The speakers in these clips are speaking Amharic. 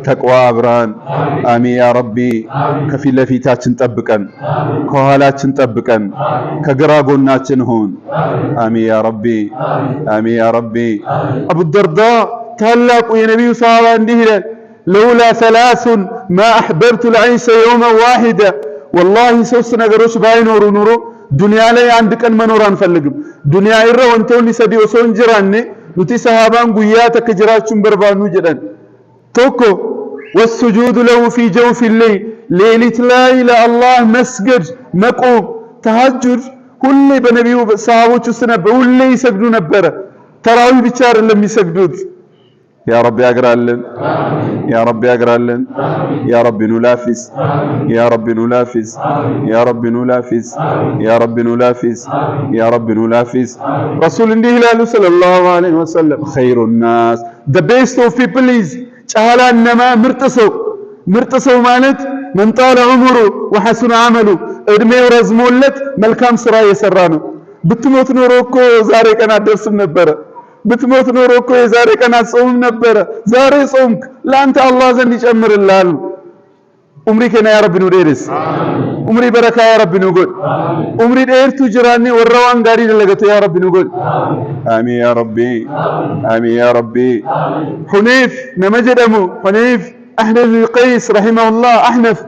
በተቅዋ አብራን። አሚን ያ ረቢ። ከፊት ለፊታችን ጠብቀን፣ ከኋላችን ጠብቀን፣ ከግራ ጎናችን ሁን። አሚን ያ ረቢ፣ አሚን ያ ረቢ። አቡ ደርዳ ታላቁ የነቢዩ ሰሃባ እንዲህ ይላል፣ ለውላ ሰላሱን ማ አሕበብቱ ልዐይሸ የውመን ዋሂደ። ወላሂ ሶስት ነገሮች ባይኖሩ ኑሮ ዱንያ ላይ አንድ ቀን መኖር አንፈልግም። ዱንያ ይረ ወንተውን ሊሰዲ ኦሶን ጅራኔ ኑቲ ሰሃባን ጉያ ተከጅራችሁን በርባኑ ጀደን ቶኮ ወስጁዱ ለሁ ፊ ጀውፊ ሌይል፣ ሌሊት ላይ ለአላህ መስገድ መቆም ተሐጁድ ሁሌ በነቢዩ ሰሃቦች ውስጥ ነበር። ሁሌ ይሰግዱ ነበረ። ተራዊ ብቻ አይደለም የሚሰግዱት። ያ ረቢ ያግራልን፣ ያ ረቢ ያግራልን። ያ ረቢ ኑላፊስ፣ ያ ረቢ ኑላፊስ፣ ያ ረቢ ኑላፊስ፣ ያ ረቢ ኑላፊስ፣ ያ ረቢ ኑላፊስ። ረሱል እንዲህ ይላሉ ሰለላሁ ዐለይሂ ወሰለም፣ ኸይሩ ናስ the best of people is ጫላ እነማ ምርጥ ሰው ማለት መን ጣለ ዑምሩ ወሐሱነ ዐመሉ፣ እድሜው ረዝሞለት መልካም ስራ የሰራ ነው። ብትሞት ኖሮ እኮ ዛሬ ቀን አትደርስም ነበረ። ብትሞት ኖሮ እኮ የዛሬ ቀን አትጾምም ነበረ። ዛሬ ጾምክ፣ ለአንተ አላህ ዘንድ ይጨምርልሃል። ዑምሪ ከና ያ ረቢ ኑዴርስ፣ ዑምሪ በረካ ያ ረቢ ኑጎድ፣ ዑምሪ ዴርቱ ጅራኔ ወራዋን ጋሪ ደለገቱ ያ ረቢ ኑጎድ። አሚን ያ ረቢ፣ አሚን ያ ረቢ። ሁነይፍ ነመጀደሙ ሁነይፍ አህነፍ ቀይስ ረሂመሁላህ አህነፍ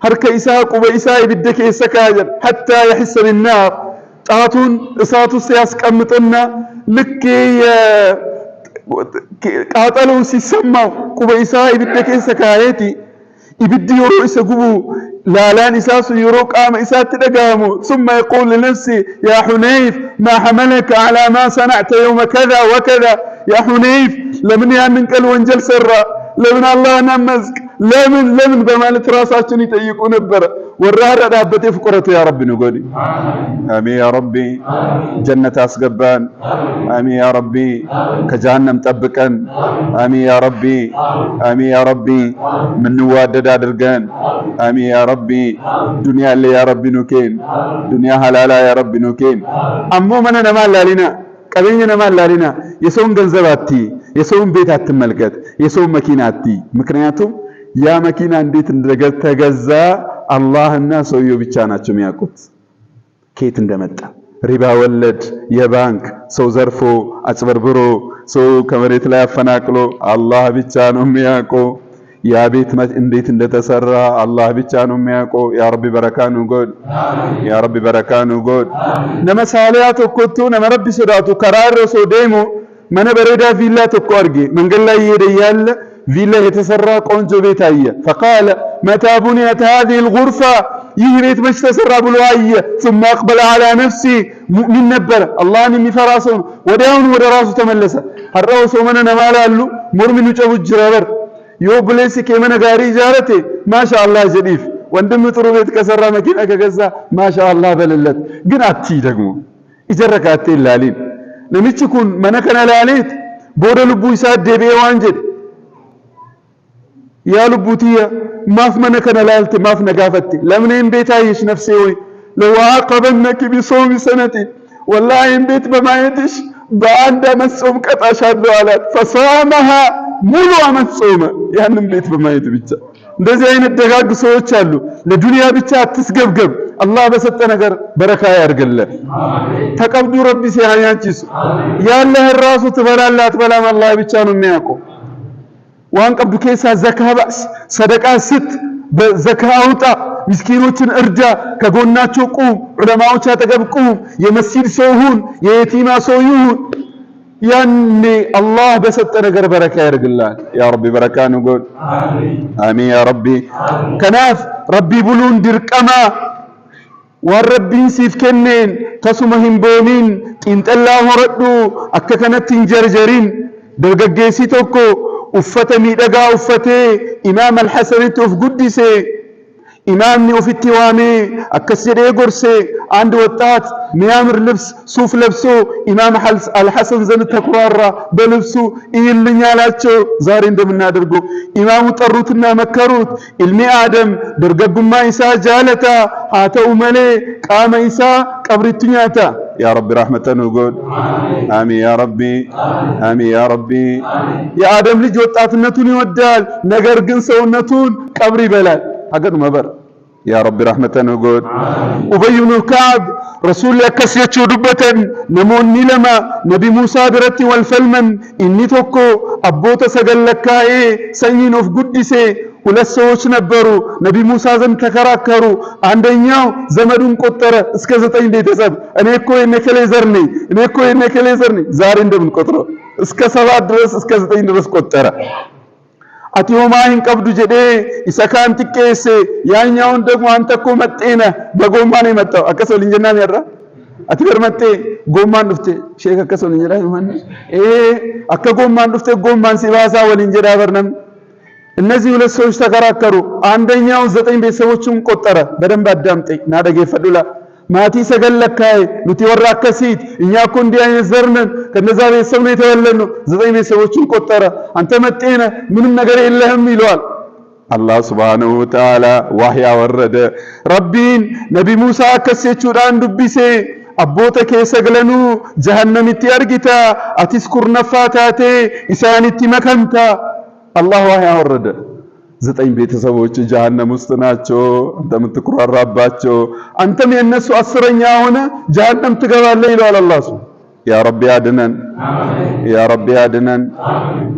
ሀርከ ኢሳ ቁበ ኢሳ ይብደከ ይሰካጀር ሐታ የሕስ ቢናር ጣቱን እሳት ውስጥ ያስቀምጥና ልክ ቃጠለው ሲሰማው ቁበይሳ ይብደከ ሰካየቲ ይብድ ይሮ ይሰጉቡ ላላን ኢሳሱ ይሮ ቃመ ኢሳት ተደጋሙ ثم يقول لنفسي يا حنيف ما حملك على ما صنعت يوم كذا وكذا يا حنيف ለምን ያንን ቀን ወንጀል ሰራ፣ ለምን አላህን አመዝክ፣ ለምን በማለት ራሳቸውን ይጠይቁ ነበር። ወራዳበት ፍቅረቱ ያ ረቢ ንጎዲ። አሚን ያ ረቢ። ጀነት አስገባን። አሚን ያ ረቢ። ከጀሃነም ጠብቀን። አሚን ያ ረቢ፣ አሚን ያ ረቢ። ምንዋደድ አድርገን። አሚን ያ ረቢ። ዱንያ ላይ ያ ረቢ ኑኬን፣ ዱንያ ሐላላ ያ ረቢ ኑኬን። አሞ መነነ ማላሊና ቀበኝ ነማላሊና የሰውን ገንዘብ አትይ፣ የሰውን ቤት አትመልከት፣ የሰውን መኪና አትይ። ምክንያቱም ያ መኪና እንዴት እንደተገዛ አላህና ሰውየው ብቻ ናቸው የሚያውቁት፣ ከየት እንደመጣ። ሪባ ወለድ የባንክ ሰው ዘርፎ አጭበርብሮ ሰው ከመሬት ላይ አፈናቅሎ አላህ ብቻ ነው የሚያውቀው። ያ ቤት እንዴት እንደተሰራ አላህ ብቻ ነው የሚያውቀው። ያ ረቢ በረካኑ ጎድ፣ ያ ረቢ በረካኑ ጎድ። ነመሳሊያ ተኮቱ ነመረቢ ሶዳቱ ከራረሶ ደሞ መነ በረዳ ቪላ ተኮ አርጌ መንገድ ላይ እየሄደ ያለ ቪላ የተሰራ ቆንጆ ቤት አየ። فقال متى بنيت هذه الغرفة ይህ ቤት መች ተሰራ ብሎ አየ። ثم اقبل على نفسي ሙእሚን ነበር፣ አላህን የሚፈራ ሰው ነው። ወዲያውኑ ወደ ራሱ ተመለሰ። አራው ሰው መነ ነማላሉ ሙእሚኑ ጨውጅ ረበር ዮ ብሌሲ ከመነ ጋሪ ጃረቴ ማሻአላህ ጀዲፍ ወንድም ጥሩ ቤት ከሰራ መኪና ከገዛ ማሻአላህ በለለት። ግን አቲ ደግሞ ይጀረካቴ ላሊን ለምችኩን መነከና ላሊት ቦደ ልቡ ይሳደ በዋንጀድ ያ ልቡቲያ ማፍ መነከና ላልት ማፍ ነጋፈት ለምንም ቤት አይሽ ነፍሴ ወይ ለዋቀበነክ ቢሶም ሰነቲ ወላሂ ቤት በማየትሽ በአንድ አመት ጾም ቀጣሻለሁ አላት። ፈሳመሃ ሙሉ አመት ጾመ ያንን ቤት በማየት ብቻ። እንደዚህ አይነት ደጋግ ሰዎች አሉ። ለዱንያ ብቻ አትስገብገብ፣ አላህ በሰጠ ነገር በረካ ያርግልህ። አሜን። ተቀብዱ ረቢ ሲያያንቺስ ያለህ ራሱ ትበላለህ አትበላም አላህ ብቻ ነው የሚያውቀው። ዋን ቀብዱ ከሳ ዘካባስ ሰደቃ ስት በዘካ አውጣ፣ ምስኪኖችን እርዳ፣ ከጎናቸው ቁም፣ ዑለማዎች አጠገብ ቁም፣ የመስጂድ ሰው ሁን፣ የየቲማ ሰው ይሁን። ያኔ አላህ በሰጠ ነገር በረካ ያርግልህ። ያ ረቢ በረካኑ ጎድ። አሜን አሜን ያ ረቢ። ከናፍ ረቢ ብሉን ድርቀማ ወረቢን ሲፍከነን ተሱመህን ቦኒን ጢንጠላ ሆረዱ አከከነትን ጀርጀሪን ደርገጌሲ ቶኮ ኡፈተ ሚደጋ ኡፈቴ ኢማም አልሐሰን ቶፍ ጉዲሴ ኢማምኒ ኦፊቲ ዋሜ አከስ ጀዴ ጎርሴ አንድ ወጣት ሚያምር ልብስ ሱፍ ለብሶ ኢማም አልሐሰን ዘንድ ተኩራራ በልብሱ ይልኛ አላቸው። ዛሬ እንደምናደርገው ኢማሙ ጠሩትና መከሩት። ኢልሚ አደም ደርገጉማ ኢሳ ጃለታ ሃተው መሌ ቃመ ኢሳ ቀብሪቱኛታ ያ ረቢ ረህመተን ወጎድ አሚን ያ ረቢ አሚን ያ ረቢ። የአደም ልጅ ወጣትነቱን ይወዳል፣ ነገር ግን ሰውነቱን ቀብር ይበላል። ሀገር መበር ያ ረቢ ረህመተን ወጎድ። ኡበይ ብኑ ከዕብ ረሱል ያከሰችው ዱበተን ነሞኒ ለማ ነቢ ሙሳ ብረቲ ወልፈልመን ኢኒ ቶኮ አቦተ ሰገለካኤ ሰኝን ኦፍ ጉዲሴ ሁለት ሰዎች ነበሩ። ነቢ ሙሳ ዘንድ ተከራከሩ። አንደኛው ዘመዱን ቆጠረ እስከ 9 ቤተሰብ። እኔ እኮ የነከሌ ዘር ነኝ፣ እኔ እኮ የነከሌ ዘር ነኝ። ዛሬ እንደምንቆጥረው እስከ 7 ድረስ እስከ 9 ድረስ ቆጠረ። አቲዮማይን ቀብዱ ጀዴ ኢሰካን ትቄሴ ያኛውን ደግሞ አንተ እኮ መጤነ በጎማ ነው የመጣው አከሰው ልንጀና ያራ አትበር መጤ ጎማን ዱፍቴ ሼክ አከሰው ልንጀራ ማን አከ ጎማን ዱፍቴ ጎማን ሲባሳ ወልንጀራ በርነም። እነዚህ ሁለት ሰዎች ተከራከሩ። አንደኛው 9 ቤተሰቦችን ቆጠረ። በደንብ አዳምጠኝ ናደገ ፈዱላ ማቲ ሰገለካይ ኑቲ ወራከሲት እኛ እኮ እንዲህ አይነት ዘርነን ከነዛ ቤተሰብ ነው የተወለድነው። 9 ቤተሰቦችን ቆጠረ። አንተ መጤነ ምንም ነገር የለህም ይለዋል። አላህ ሱብሓነሁ ወተዓላ ዋህያ ወረደ። ረቢን ነቢ ሙሳ ከሰቹዳን ዱቢሴ አቦተ ከሰገለኑ ጀሃነምቲ አርጊታ አትስኩር ነፋታቴ ኢሳኒቲ መከንታ። አላህ ዋህያ ወረደ። 9 ቤተሰቦች ጀሃነም ውስጥ ናቸው። አንተ የምትኩራራባቸው አንተም የነሱ 10ኛ ሆነ ጀሃነም ትገባለህ ይላል አላህ። ያ ረቢ አድነን፣ ያ ረቢ አድነን።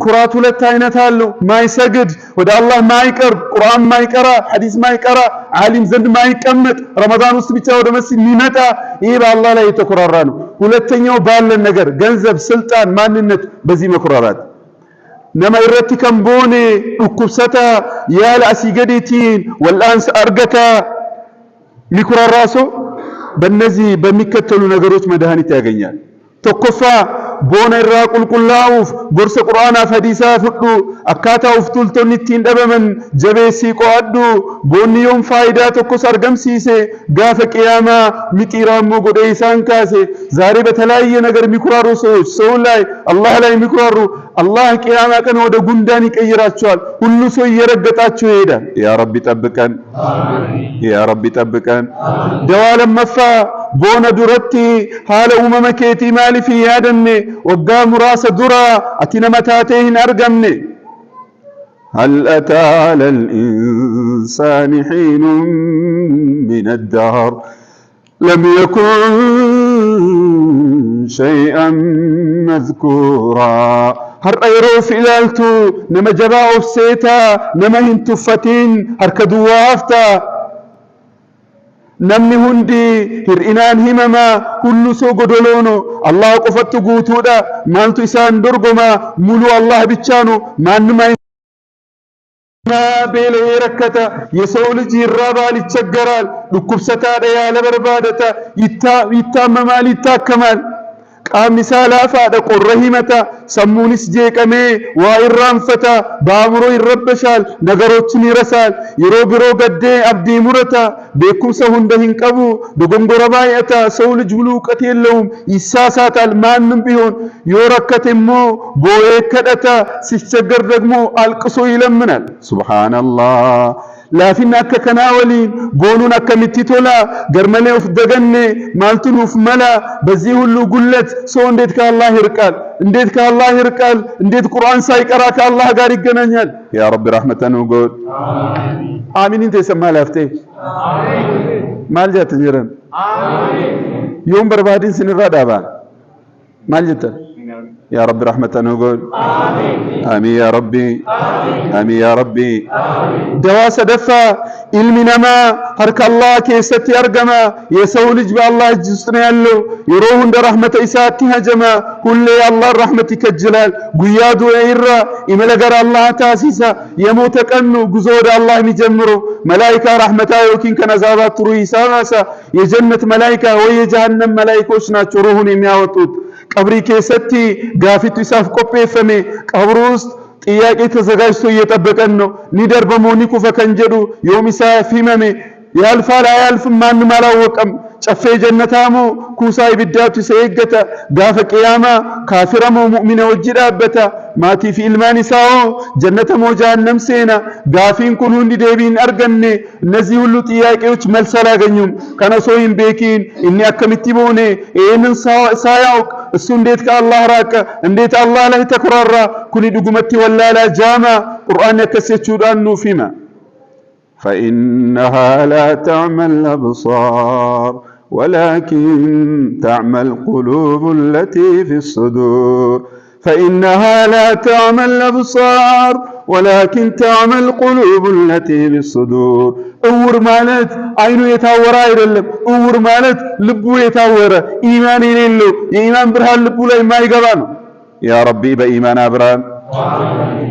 ኩራት ሁለት አይነት አለው። ማይሰግድ ወደ አላህ ማይቀርብ ቁርአን ማይቀራ ሐዲስ ማይቀራ ዓሊም ዘንድ ማይቀመጥ ረመዳን ውስጥ ብቻ ወደ መስጊድ የሚመጣ ይህ በአላህ ላይ የተኮራራ ነው። ሁለተኛው ባለን ነገር ገንዘብ፣ ስልጣን፣ ማንነት በዚህ መኩራራት ነማ ይረቲ ከምቦኔ ዱኩብሰታ ያለ አሲገዲቲን ወላንስ አርገታ ሚኩራራሶ በእነዚህ በሚከተሉ ነገሮች መድኃኒት ያገኛል። ተኮፋ ቦነ ራ ቁልቁላውፍ ጎርሰ ቁርአን አፈዲሳ ፍዱ አካታ ውፍቱልቶኒቲ እንደበመን ጀቤሲ ቆአዱ ቦኒዮም ፋይዳ ተኮስ አርገምሲሴ ጋፈ ቂያማ ሚጢራሞ ጎደይሳን ካሴ። ዛሬ በተለያየ ነገር የሚኩራሩ ሰዎች ሰው ላይ አላህ ላይ የሚኩራሩ አላህ ቂያማ ቀን ወደ ጉንዳን ይቀይራቸዋል። ሁሉ ሰው እየረገጣቸው ይሄዳል። ያ ረቢ ጠብቀን፣ ያ ረቢ ጠብቀን። ደዋለም መፋ ቦነ ዱረቲ ሃለ ኡመመኬቲ ማሊፊ ያደኔ ወጋ ሙራሰ ዱራ አቲነመታቴህን አርገምኔ هل أتى على الإنسان حين من الدهر لم يكن شيئا مذكورا هر أيرو فلالتو نما جباء فسيتا نما هنتفتين هركدوا وافتا namni hundi hir'inaan himama kullu soo godoloono Allah qofattu guutuudha maaltu isaan dorgoma mulu Allah bichaanu maannuma beelee rakkata የሰው ልጅ ይራባል ይቸገራል ዱኩብሰታadha ያለ በርባደታ ይታመማል ይታከማል qaamni saalafaadha qorra himata sammuunis jeeqamee waa irraanfata baamuroo irrabbashaal nagaroochin irasaal yeroo biroo gaddee abdii murata beekumsa hunda hin qabu dogongora baay'ata ሰው ልጅ ብሎ እውቀት የለውም ይሳሳታል ማንም ቢሆን yoo rakkate immoo boo'ee kadhata ሲቸገር ደግሞ አልቅሶ ይለምናል ሱብሃንአላህ ላፊን akka kana waliin boonuun akkamitti tola garmalee of daganne maaltu nuuf mala በዚህ ሁሉ ጉለት ሰው እንዴት ከአላህ ይርቃል እንዴት ከአላህ ይርቃል እንዴት ቁርአን ሳይቀራ ከአላህ ጋር ይገናኛል ያ ረቢ ረህመተን ወጎድ አሚን አሚን ተሰማ ላፍቴ አሚን ማልጀት ጀረን አሚን ዮም በርባዲን ስንራዳባ ማልጀት يا رب رحمة نقول آمين آمين يا ربي آمين يا ربي دواس دفا علمنا ما هرك الله كيست يرجما يسولج بالله جسنا يلو يروهن برحمة إساتي هجما كل يا الله رحمتك الجلال قياد وإرى إملقر الله تاسيسا يموت كأنه جزور الله مجمره ملائكة رحمته وكين كنزابات رويسا ماسا يجنة ملائكة ويجهنم ملائكة وشنا تروهن يمياوتوت قبري كيستي قافتو إساف قبي فمي قبروست ጥያቄ ተዘጋጅቶ እየጠበቀን ነው። ኒደርበሞ ኒኩፈ ከንጀዱ ዮሚሳ ፊመሜ ያልፋል አያልፍም ማንም አላወቀም። ጨፌ ጀነታሞ ኩሳ ይብዳቱ ሰይገተ ጋፈ ቂያማ ካፊረሞ ሙእሚነ ወጅዳበታ ማቲ ፊ ኢልማኒሳኦ ጀነተሞ ጀሃነም ሴና ጋፊን ኩን ሁንዲ ዴቢን አርገኔ እነዚህ ሁሉ ጥያቄዎች መልስ አላገኙም። ከነሶይን ቤኪን እኒ አከሚቲ ቦኔ ይህንን ሳያውቅ እሱ እንዴት ከአላህ ራቀ? እንዴት አላህ ላይ ተኮራራ? ኩኒ ዱጉመቲ ወላላ ጃማ ቁርአን ያከሰችውዳኑ ፊማ فإنها لا تعمى الأبصار ولكن تعمى القلوب التي في الصدور فإنها لا تعمى الأبصار ولكن تعمى القلوب التي في الصدور أور مالت عينو يتاور አይደለም أور مالت ልቡ የታወረ ኢማን የሌለው የኢማን ብርሃን ልቡ ላይ የማይገባ ነው። يا ربي بإيمان أبران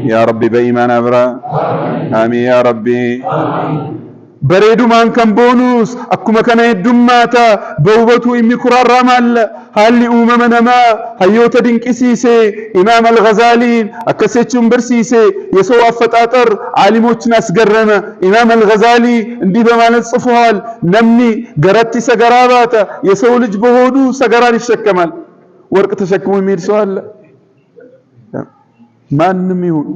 يا ربي بإيمان أبران آمين يا ربي بريدو مان كان بونوس أكما كان يدماتا بوبتو إمي كرار رمال هالي أممنا ما هيوتا دينكسيسي إمام الغزالين أكسيتشم برسيسي يسو أفتاتر عالموش ناس قرنا إمام الغزالي اندي بمان الصفوال نمني قراتي سقراباتا يسو لجبهودو سقراني الشكمال ورق تشكمو يمير سؤال ማንም ይሁን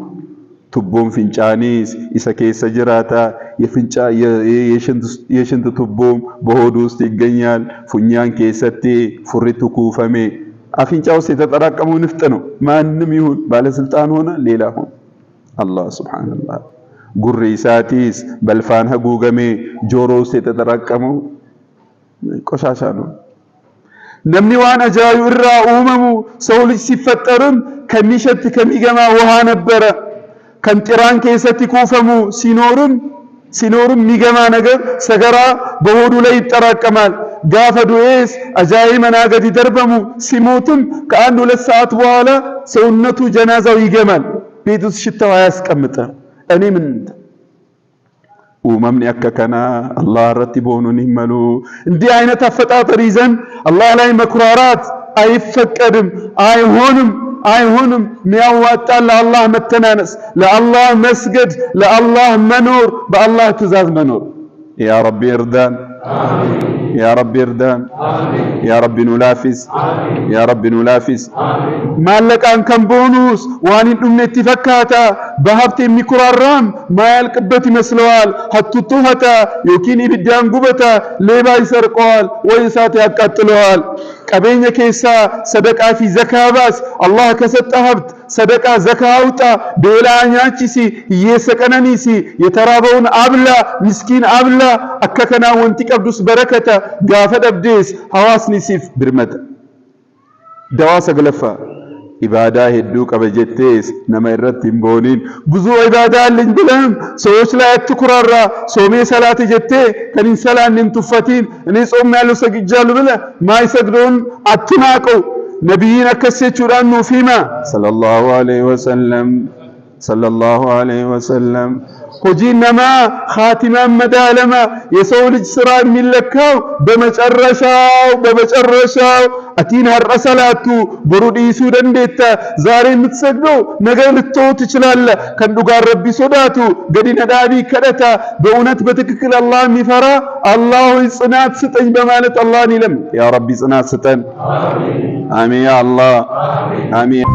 ቱቦም ፍንጫኒስ ኢሰከሰ ጅራታ የፍንጫ የሽንት ቱቦም በሆዱ ውስጥ ይገኛል። ፉኛን ከሰቴ ፉሪቱ ኩፈሜ አፍንጫው ውስጥ የተጠራቀመው ንፍጥ ነው። ማንም ይሁን ባለስልጣን ሆነ ሌላ ሆነ አላህ ሱብሃንአላህ ጉሪሳቲስ በልፋን ሀጉገሜ ጆሮ ውስጥ የተጠራቀመው ቆሻሻ ነው። ነምኒ ዋን አጃዩ እራ ኡመሙ ሰው ልጅ ሲፈጠርም ከሚሸት ከሚገማ ውሃ ነበረ። ከንጥራን ከሰቲ ኩፈሙ ሲኖርም ሚገማ ነገር ሰገራ በሆዱ ላይ ይጠራቀማል። ጋፈ ዱኤስ አጃይ መናገድ ይደርበሙ ሲሞትም ከአንድ ሁለት ሰዓት በኋላ ሰውነቱ ጀናዛው ይገማል። ቤት ውስጥ ሽታው አያስቀምጥ። እኔ ምን ኡመምኒ አከከና አላህ ረቲቦኑን ይመሉ እንዲህ አይነት አፈጣጠር ይዘን አላህ ላይ መኩራራት አይፈቀድም፣ አይሆንም። ሚያዋጣ ለአላህ መተናነስ፣ ለአላህ መስገድ፣ ለአላህ መኖር፣ በአላህ ትእዛዝ መኖር። ያ ረቢ እርዳን يا رب اردان يا رب نلافس يا رب نلافس مالك ان كم بونوس وان دمنتي فكاتا بهبت ميكرارام ما يلقبت مسلوال حتى توهتا يوكين بدان غبتا ليبا يسرقوال ويسات يقتلوال ቀበኛ ከሳ ሰደቃ ፊ ዘካባስ አላህ ከሰጠ ሀብት ሰደቃ ዘካውጣ በላኛቺሲ የሰቀነኒሲ የተራበውን አብላ ምስኪን አብላ አከከና ወንቲ ቀብዱስ በረከተ ጋፈደብዲስ ሐዋስኒሲፍ ብርመተ ደዋሰ ገለፋ ኢባዳ ሄዱ ቀበጀቴስ ነመረቲን ቦኒን ብዙ ኢባዳ አለኝ ብለም ሰዎች ላይ አትኩራራ። ሶሜ ሰላት ጀቴ ከኒን ሰላንን ትፈቲን እኔ ጾም ያለው ሰግጃለሁ ብለ ማይሰግዶን አትናቀው። ነብይን አከሰቹዳኑ ፊማ ሰለላሁ ዐለይሂ ወሰለም ሆጂነማ ኻቲማ መዳለማ የሰው ልጅ ስራ የሚለካው በመጨረሻው አቲን ሐረሰላቱ በሩዲሱ ደንዴታ ዛሬ የምትሰግደው ነገ ልትተው ትችላለህ። ከንዱ ጋር ረቢ ሶዳቱ ገዲነ ዳቢ ከደታ በእውነት በትክክል አላህ የሚፈራ አላህ ጽናት ስጠኝ በማለት አላህን ይለም። ያ ረቢ ጽናት ስጠን። አሚን ያ አላህ አሚን።